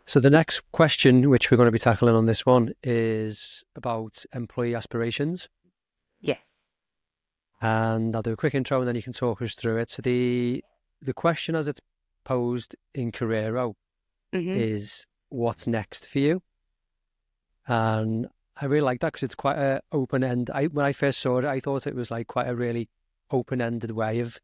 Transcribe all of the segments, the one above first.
So the next question, which we're going to be tackling on this one, is about employee aspirations. Yes. And I'll do a quick intro and then you can talk us through it. So the question as it's posed in Carrero hmm is what's next for you? And I really like that because it's quite a open end. When I first saw it, I thought it was like quite a really open-ended way of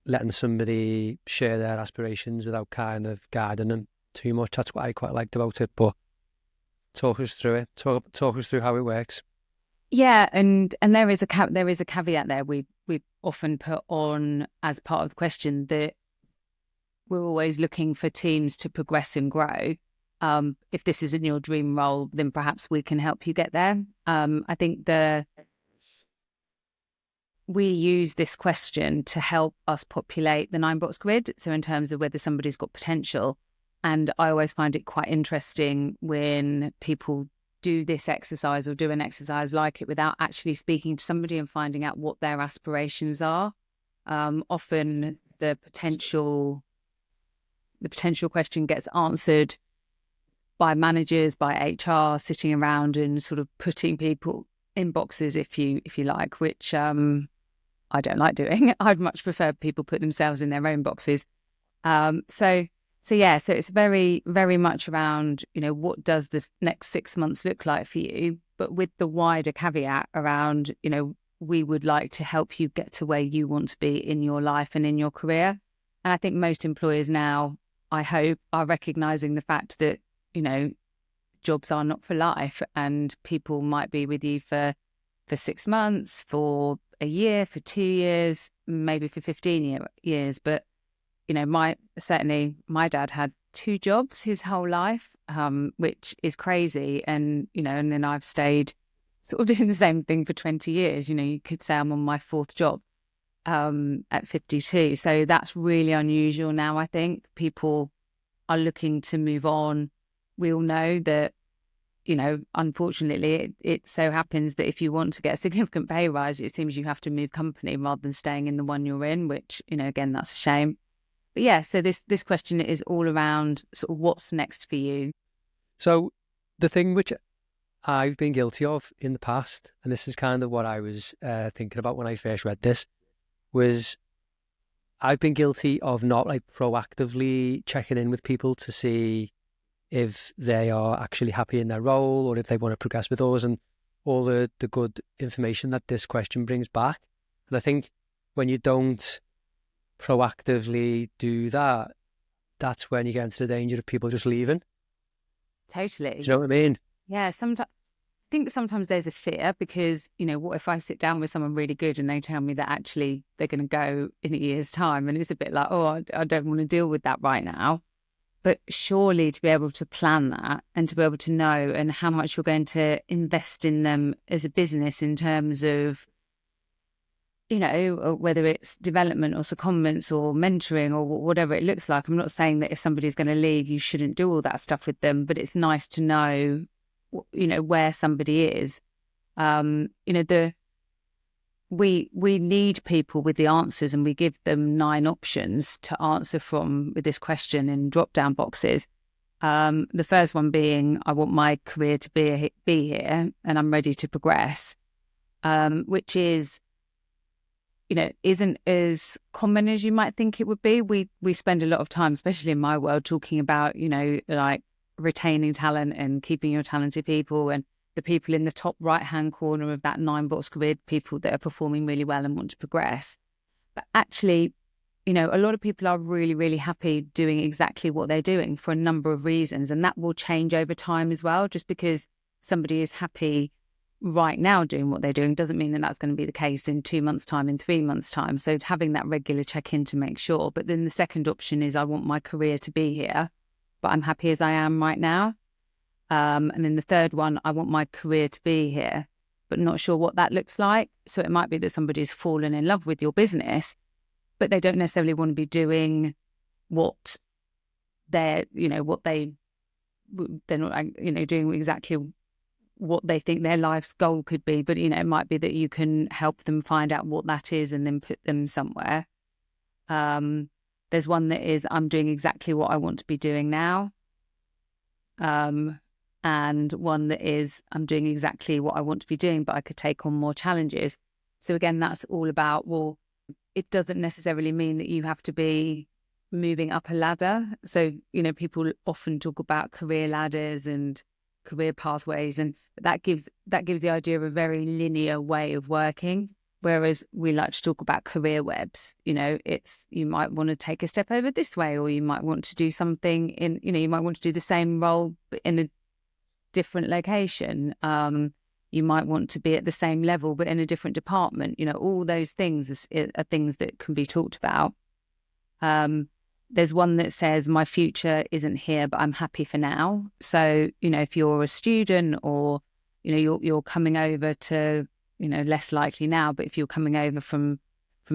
letting somebody share their aspirations without kind of guiding them too much. That's what I quite liked about it. But talk us through it. Talk us through how it works. Yeah, and there is a caveat there. We often put on as part of the question that we're always looking for teams to progress and grow. If this isn't your dream role, then perhaps we can help you get there. I think we use this question to help us populate the 9-box grid. So in terms of whether somebody's got potential. And I always find it quite interesting when people do this exercise or do an exercise like it without actually speaking to somebody and finding out what their aspirations are. Often the potential question gets answered by managers, by HR, sitting around and sort of putting people in boxes, if you like, which I don't like doing. I'd much prefer people put themselves in their own boxes. So it's very, very much around, what does this next 6 months look like for you? But with the wider caveat around, we would like to help you get to where you want to be in your life and in your career. And I think most employers now, I hope, are recognizing the fact that, jobs are not for life and people might be with you for 6 months, for a year, for 2 years, maybe for 15 years. But, my dad had 2 jobs his whole life, which is crazy. And, and then I've stayed sort of doing the same thing for 20 years. You could say I'm on my 4th job at 52. So that's really unusual now, I think. People are looking to move on. We all know that, unfortunately, it so happens that if you want to get a significant pay rise, it seems you have to move company rather than staying in the one you're in, which, again, that's a shame. But yeah, so this question is all around sort of what's next for you. So the thing which I've been guilty of in the past, and this is kind of what I was thinking about when I first read this, was I've been guilty of not like proactively checking in with people to see if they are actually happy in their role or if they want to progress with us and all the good information that this question brings back. And I think when you don't proactively do that, that's when you get into the danger of people just leaving. Do Totally. you know what I mean? Yeah, sometimes I think sometimes there's a fear because, what if I sit down with someone really good and they tell me that actually they're going to go in a year's time, and it's a bit like, oh, I don't want to deal with that right now. But surely to be able to plan that and to be able to know and how much you're going to invest in them as a business in terms of, whether it's development or secondments or mentoring or whatever it looks like. I'm not saying that if somebody's going to leave, you shouldn't do all that stuff with them, but it's nice to know, where somebody is. We need people with the answers, and we give them 9 options to answer from with this question in drop-down boxes. The first one being, I want my career to be here and I'm ready to progress, which is, isn't as common as you might think it would be. We spend a lot of time, especially in my world, talking about, like retaining talent and keeping your talented people, and the people in the top right-hand corner of that 9-box grid, people that are performing really well and want to progress. But actually, a lot of people are really, really happy doing exactly what they're doing for a number of reasons. And that will change over time as well. Just because somebody is happy right now doing what they're doing doesn't mean that that's going to be the case in 2 months' time, in 3 months' time. So having that regular check-in to make sure. But then the second option is, I want my career to be here, but I'm happy as I am right now. And then the third one, I want my career to be here, but not sure what that looks like. So it might be that somebody's fallen in love with your business, but they don't necessarily want to be doing what they're not, doing exactly what they think their life's goal could be. But, it might be that you can help them find out what that is and then put them somewhere. There's one that is, I'm doing exactly what I want to be doing now. and one that is, I'm doing exactly what I want to be doing, but I could take on more challenges. So again, that's all about, well, it doesn't necessarily mean that you have to be moving up a ladder. So, people often talk about career ladders and career pathways, and that gives the idea of a very linear way of working. Whereas we like to talk about career webs. It's, you might want to take a step over this way, or you might want to do something in, you might want to do the same role but in a different location. You might want to be at the same level but in a different department. All those things are things that can be talked about. There's one that says, my future isn't here, but I'm happy for now. So, if you're a student, or, you're coming over to, less likely now, but if you're coming over from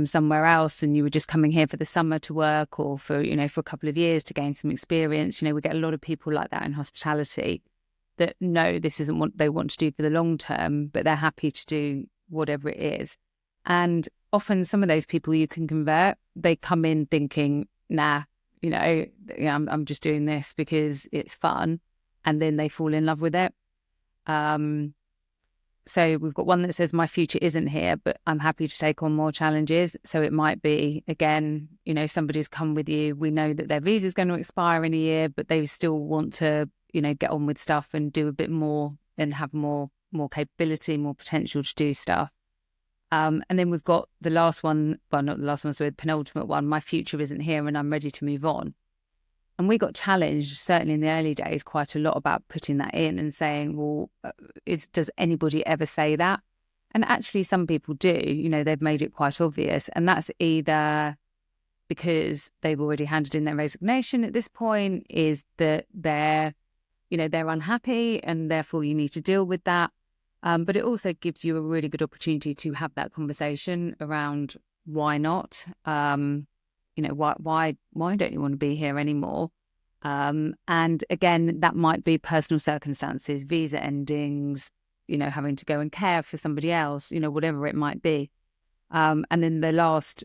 somewhere else and you were just coming here for the summer to work, or for, for a couple of years to gain some experience, we get a lot of people like that in hospitality that know this isn't what they want to do for the long term, but they're happy to do whatever it is. And often some of those people you can convert. They come in thinking, nah, I'm just doing this because it's fun. And then they fall in love with it. So we've got one that says, my future isn't here, but I'm happy to take on more challenges. So it might be, again, somebody's come with you. We know that their visa is going to expire in a year, but they still want to, get on with stuff and do a bit more and have more capability, more potential to do stuff. And then we've got the last one, well, not the last one, so the penultimate one, my future isn't here and I'm ready to move on. And we got challenged, certainly in the early days, quite a lot about putting that in and saying, well, does anybody ever say that? And actually some people do, they've made it quite obvious. And that's either because they've already handed in their resignation at this point, is that they're unhappy and therefore you need to deal with that. But it also gives you a really good opportunity to have that conversation around why not? Why don't you want to be here anymore? And again, that might be personal circumstances, visa endings, having to go and care for somebody else, whatever it might be. And then the last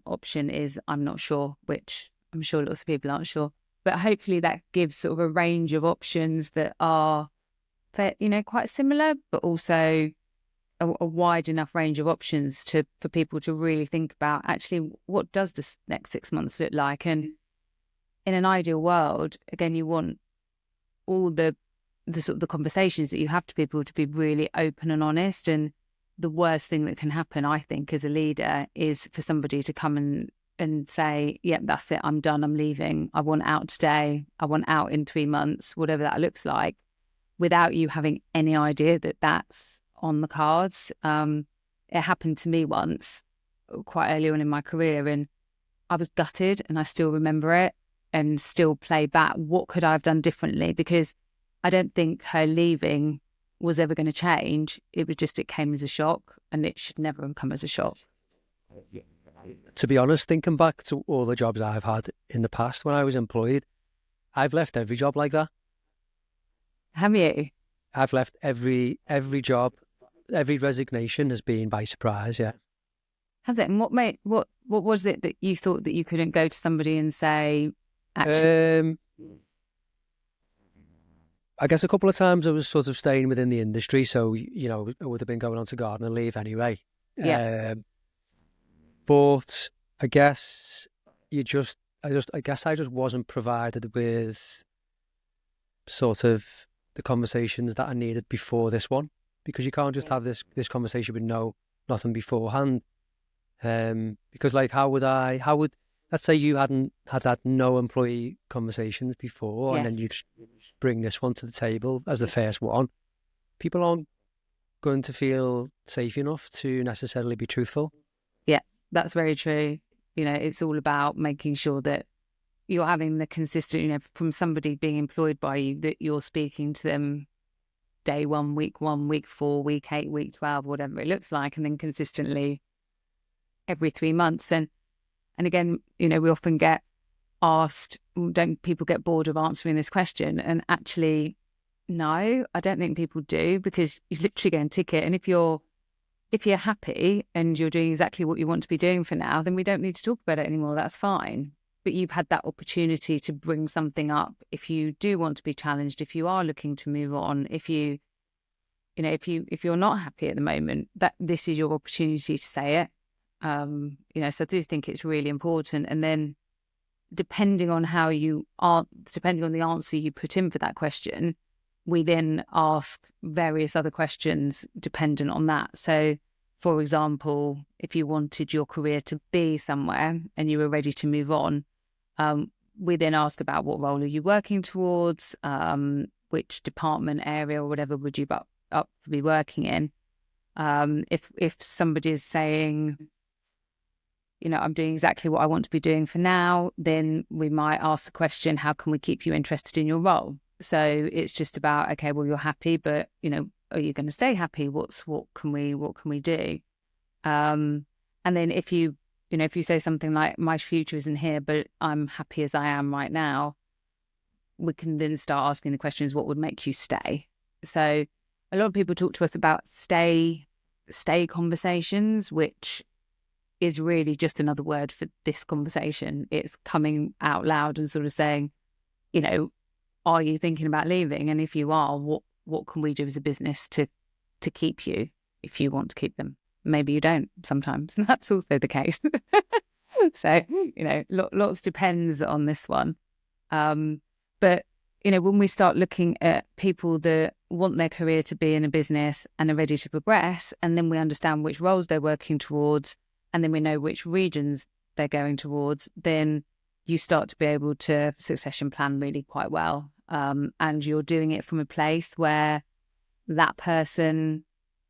option is I'm not sure, which I'm sure lots of people aren't sure. But hopefully that gives sort of a range of options that are, quite similar, but also a wide enough range of options for people to really think about, actually, what does this next 6 months look like? And in an ideal world, again, you want all the sort of the conversations that you have to people to be really open and honest. And the worst thing that can happen, I think, as a leader, is for somebody to come and say, yep, that's it, I'm done, I'm leaving, I want out today, I want out in 3 months, whatever that looks like, without you having any idea that that's on the cards. It happened to me once, quite early on in my career, and I was gutted, and I still remember it and still play back, what could I have done differently? Because I don't think her leaving was ever going to change. It was just, it came as a shock, and it should never have come as a shock. To be honest, thinking back to all the jobs I've had in the past when I was employed, I've left every job like that. Have you? I've left every job, every resignation has been by surprise, yeah. Has it? And what was it that you thought that you couldn't go to somebody and say, actually? I guess a couple of times I was sort of staying within the industry, so, I would have been going on to gardener leave anyway. Yeah. But I guess I just wasn't provided with sort of the conversations that I needed before this one, because you can't just have this conversation with nothing beforehand. Because let's say you hadn't had no employee conversations before, yes. And then you bring this one to the table as the first one. People aren't going to feel safe enough to necessarily be truthful. Yeah, that's very true. It's all about making sure that you're having the consistent, from somebody being employed by you, that you're speaking to them day 1, week 1, week 4, week 8, week 12, whatever it looks like, and then consistently every 3 months. And again, we often get asked, don't people get bored of answering this question? And actually, no, I don't think people do, because you literally go and tick it. And if you're happy and you're doing exactly what you want to be doing for now, then we don't need to talk about it anymore. That's fine. but you've had that opportunity to bring something up. If you do want to be challenged, if you are looking to move on, if you're not happy at the moment, that this is your opportunity to say it. So I do think it's really important. And then depending on the answer you put in for that question, we then ask various other questions dependent on that. So, for example, if you wanted your career to be somewhere and you were ready to move on, we then ask about what role are you working towards, which department, area, or whatever would you up to be working in. If somebody is saying, I'm doing exactly what I want to be doing for now, then we might ask the question, how can we keep you interested in your role? So it's just about, okay, well, you're happy, but, are you going to stay happy? What can we do? And then if you say something like, my future isn't here, but I'm happy as I am right now, we can then start asking the questions, what would make you stay? So a lot of people talk to us about stay conversations, which is really just another word for this conversation. It's coming out loud and sort of saying, are you thinking about leaving? And if you are, what can we do as a business to keep you if you want to keep them? Maybe you don't sometimes. And that's also the case. So, lots depends on this one. But, when we start looking at people that want their career to be in a business and are ready to progress, and then we understand which roles they're working towards, and then we know which regions they're going towards, then you start to be able to succession plan really quite well. And you're doing it from a place where that person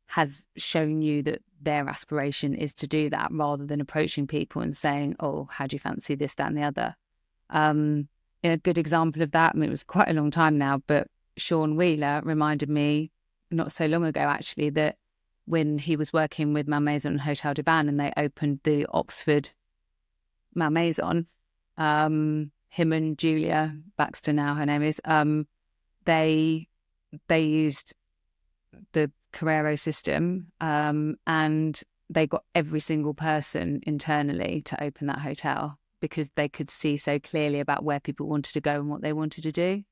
has shown you that their aspiration is to do that, rather than approaching people and saying, oh, how do you fancy this, that, and the other? A good example of that, it was quite a long time now, but Sean Wheeler reminded me not so long ago, actually, that when he was working with Malmaison and Hotel de Ban and they opened the Oxford Malmaison, him and Julia Baxter, now her name is, they used the Carrero system, and they got every single person internally to open that hotel because they could see so clearly about where people wanted to go and what they wanted to do.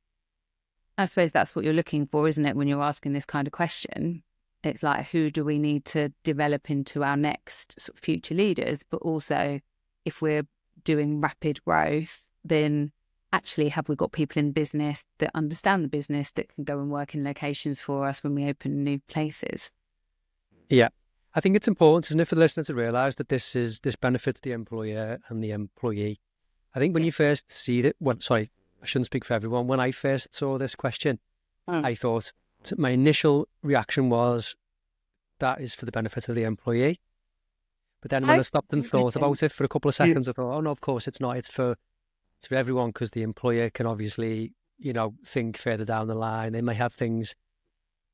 I suppose that's what you're looking for, isn't it, when you're asking this kind of question? It's like, who do we need to develop into our next sort of future leaders? But also, if we're doing rapid growth, then actually, have we got people in business that understand the business that can go and work in locations for us when we open new places? Yeah. I think it's important, isn't it, for the listener to realise that this benefits the employer and the employee. I think when you first see it, I shouldn't speak for everyone. When I first saw this question, I thought, my initial reaction was, that is for the benefit of the employee. But then when I stopped and thought about it for a couple of seconds, I thought, oh no, of course it's not. It's for everyone, because the employer can obviously, think further down the line. They may have things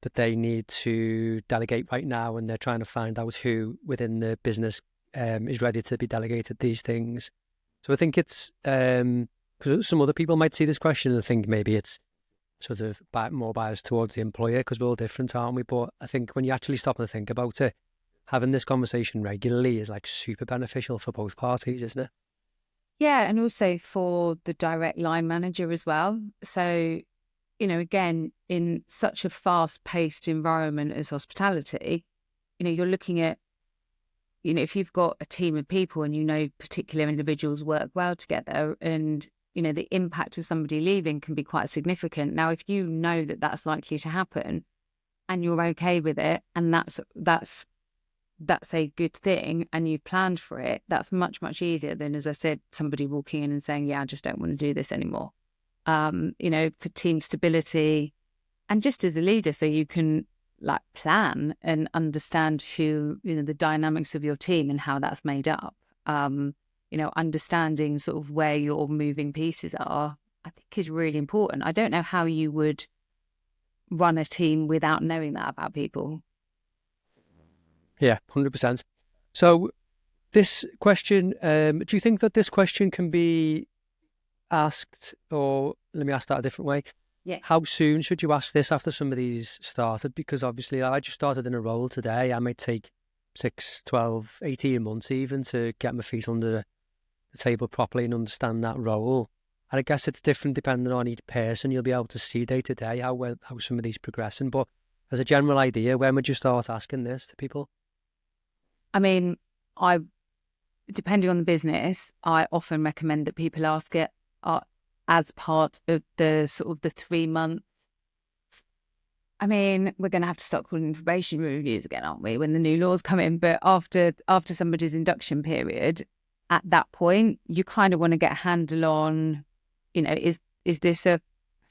that they need to delegate right now, and they're trying to find out who within the business is ready to be delegated these things. So I think it's, because some other people might see this question and think maybe it's sort of more biased towards the employer because we're all different, aren't we? But I think when you actually stop and think about it, having this conversation regularly is like super beneficial for both parties, isn't it? Yeah, and also for the direct line manager as well. So, again, in such a fast-paced environment as hospitality, you're looking at, if you've got a team of people and particular individuals work well together, and the impact of somebody leaving can be quite significant. Now, if you know that that's likely to happen and you're okay with it, and that's a good thing, and you've planned for it, that's much, much easier than, as I said, somebody walking in and saying, yeah, I just don't want to do this anymore. For team stability and just as a leader, so you can plan and understand who, the dynamics of your team and how that's made up. Understanding sort of where your moving pieces are, I think is really important. I don't know how you would run a team without knowing that about people. Yeah, 100%. So this question, do you think that this question can be asked, or let me ask that a different way? Yeah. How soon should you ask this after somebody's started? Because obviously I just started in a role today. I might take 6, 12, 18 months even to get my feet under the table properly and understand that role. And I guess it's different depending on each person. You'll be able to see day to day how some of these progressing. But as a general idea, when would you start asking this to people? I mean, depending on the business, I often recommend that people ask it as part of the sort of the 3 month. I mean, we're going to have to start calling probation reviews again, aren't we, when the new laws come in? But after somebody's induction period, at that point, you kind of want to get a handle on, is this a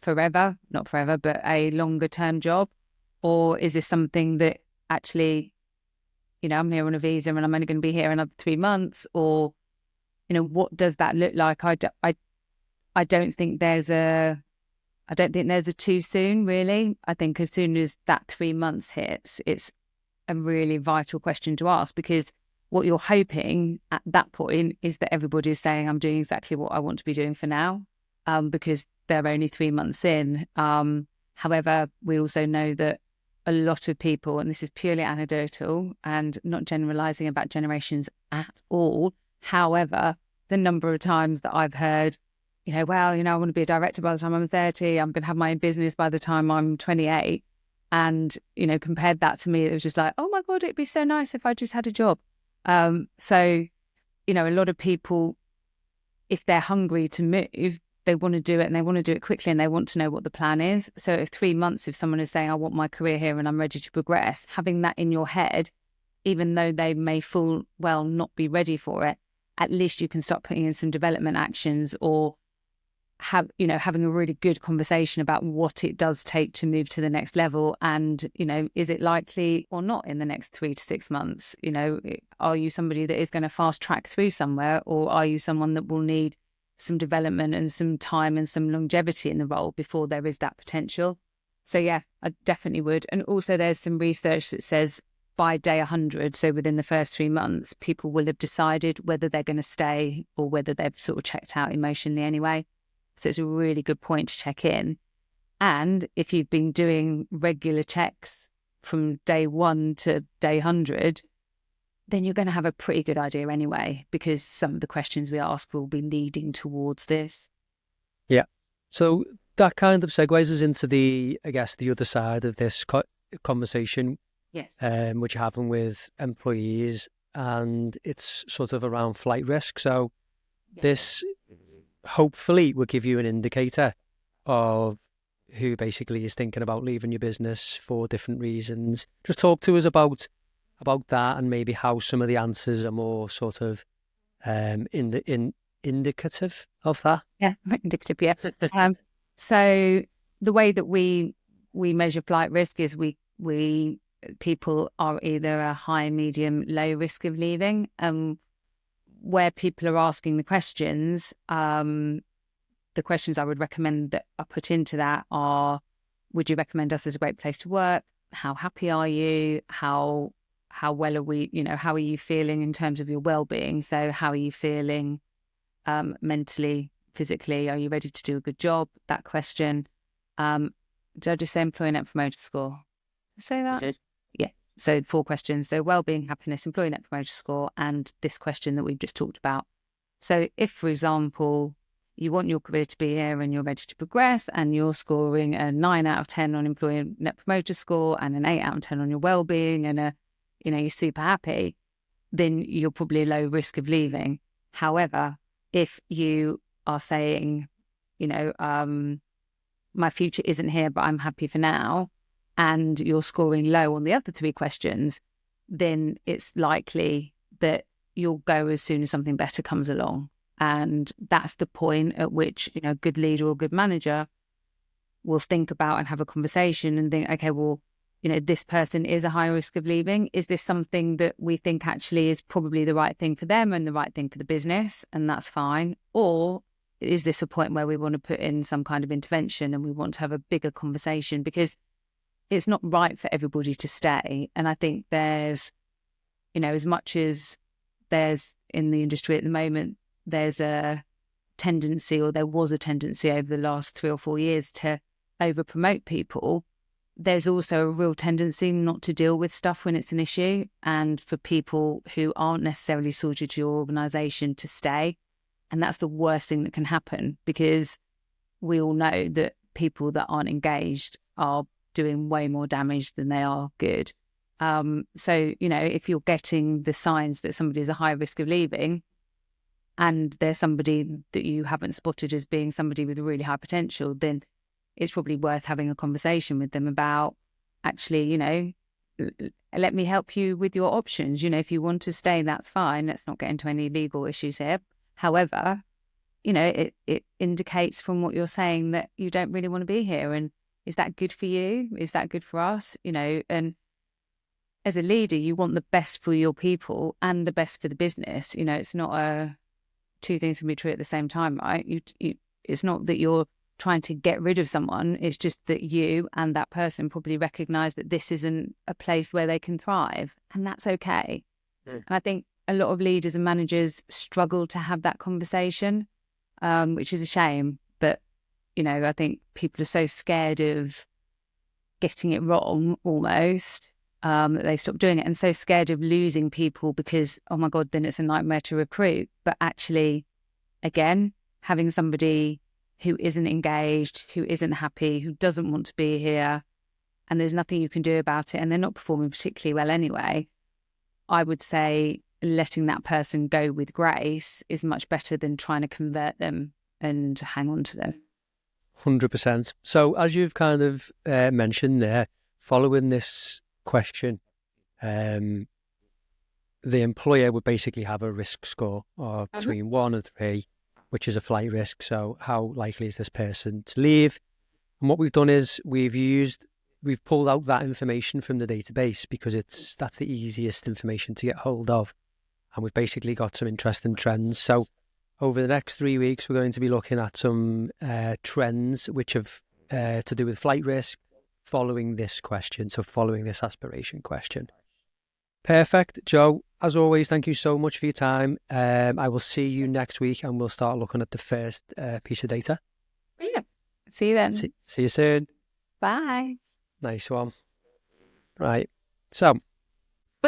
forever, not forever, but a longer term job? Or is this something that actually, I'm here on a visa and I'm only going to be here another 3 months? Or, what does that look like? I don't think there's a too soon, really. I think as soon as that 3 months hits, it's a really vital question to ask, because what you're hoping at that point is that everybody's saying, I'm doing exactly what I want to be doing for now, because they're only 3 months in. However, we also know that a lot of people, and this is purely anecdotal and not generalizing about generations at all. However, the number of times that I've heard, I want to be a director by the time I'm 30. I'm going to have my own business by the time I'm 28. And, compared that to me, it was just like, oh my God, it'd be so nice if I just had a job. So, a lot of people, if they're hungry to move, they want to do it and they want to do it quickly and they want to know what the plan is. So if 3 months, if someone is saying, I want my career here and I'm ready to progress, having that in your head, even though they may full well not be ready for it, at least you can start putting in some development actions, or having a really good conversation about what it does take to move to the next level. And, is it likely or not in the next 3 to 6 months? Are you somebody that is going to fast track through somewhere, or are you someone that will need some development and some time and some longevity in the role before there is that potential? So yeah, I definitely would. And also there's some research that says by day 100, so within the first 3 months, people will have decided whether they're going to stay or whether they've sort of checked out emotionally anyway. So it's a really good point to check in. And if you've been doing regular checks from day 1 to day 100, then you're going to have a pretty good idea anyway, because some of the questions we ask will be leading towards this. Yeah. So that kind of segues us into the other side of this conversation, yes, which you're having with employees, and it's sort of around flight risk. So this hopefully will give you an indicator of who basically is thinking about leaving your business for different reasons. Just talk to us about that, and maybe how some of the answers are more sort of indicative of that. Yeah, indicative, yeah. So the way that we measure flight risk is people are either a high, medium, low risk of leaving. Where people are asking the questions I would recommend that are put into that are, would you recommend us as a great place to work? How happy are you? How well are we, how are you feeling in terms of your well-being? So how are you feeling mentally, physically? Are you ready to do a good job? That question. Did I just say employee net promoter score? Say that? Okay. Yeah. So 4 questions. So well-being, happiness, employee net promoter score, and this question that we've just talked about. So if, for example, you want your career to be here and you're ready to progress and you're scoring a 9 out of 10 on employee net promoter score and an 8 out of 10 on your well-being, and you're super happy, then you're probably low risk of leaving. However, if you are saying, my future isn't here, but I'm happy for now, and you're scoring low on the other 3 questions, then it's likely that you'll go as soon as something better comes along. And that's the point at which, a good leader or good manager will think about and have a conversation and think, okay, well, this person is a high risk of leaving. Is this something that we think actually is probably the right thing for them and the right thing for the business? And that's fine. Or is this a point where we want to put in some kind of intervention and we want to have a bigger conversation? Because it's not right for everybody to stay. And I think there's, as much as there's in the industry at the moment, there's a tendency, or there was a tendency over the last 3 or 4 years, to over promote people. There's also a real tendency not to deal with stuff when it's an issue, and for people who aren't necessarily sorted to your organisation to stay. And that's the worst thing that can happen, because we all know that people that aren't engaged are doing way more damage than they are good. So, if you're getting the signs that somebody is a high risk of leaving, and there's somebody that you haven't spotted as being somebody with really high potential, then it's probably worth having a conversation with them about, actually, let me help you with your options. If you want to stay, that's fine. Let's not get into any legal issues here. However, it indicates from what you're saying that you don't really want to be here. And is that good for you? Is that good for us? And as a leader, you want the best for your people and the best for the business. It's not two things can be true at the same time, right? It's not that you're trying to get rid of someone. It's just that you and that person probably recognize that this isn't a place where they can thrive, and that's okay. And I think a lot of leaders and managers struggle to have that conversation, which is a shame. But, I think people are so scared of getting it wrong almost, that they stop doing it, and so scared of losing people because, oh my God, then it's a nightmare to recruit. But actually, again, having somebody who isn't engaged, who isn't happy, who doesn't want to be here, and there's nothing you can do about it, and they're not performing particularly well anyway, I would say letting that person go with grace is much better than trying to convert them and hang on to them. 100%. So as you've kind of mentioned there, following this question, the employer would basically have a risk score of between 1 and 3, which is a flight risk. So how likely is this person to leave? And what we've done is we've pulled out that information from the database because that's the easiest information to get hold of. And we've basically got some interesting trends. So over the next 3 weeks, we're going to be looking at some trends which have to do with flight risk following this question. So following this aspiration question. Perfect. Joe, as always, thank you so much for your time. I will see you next week and we'll start looking at the first piece of data. Yeah. See you then. See you soon. Bye. Nice one. Right. So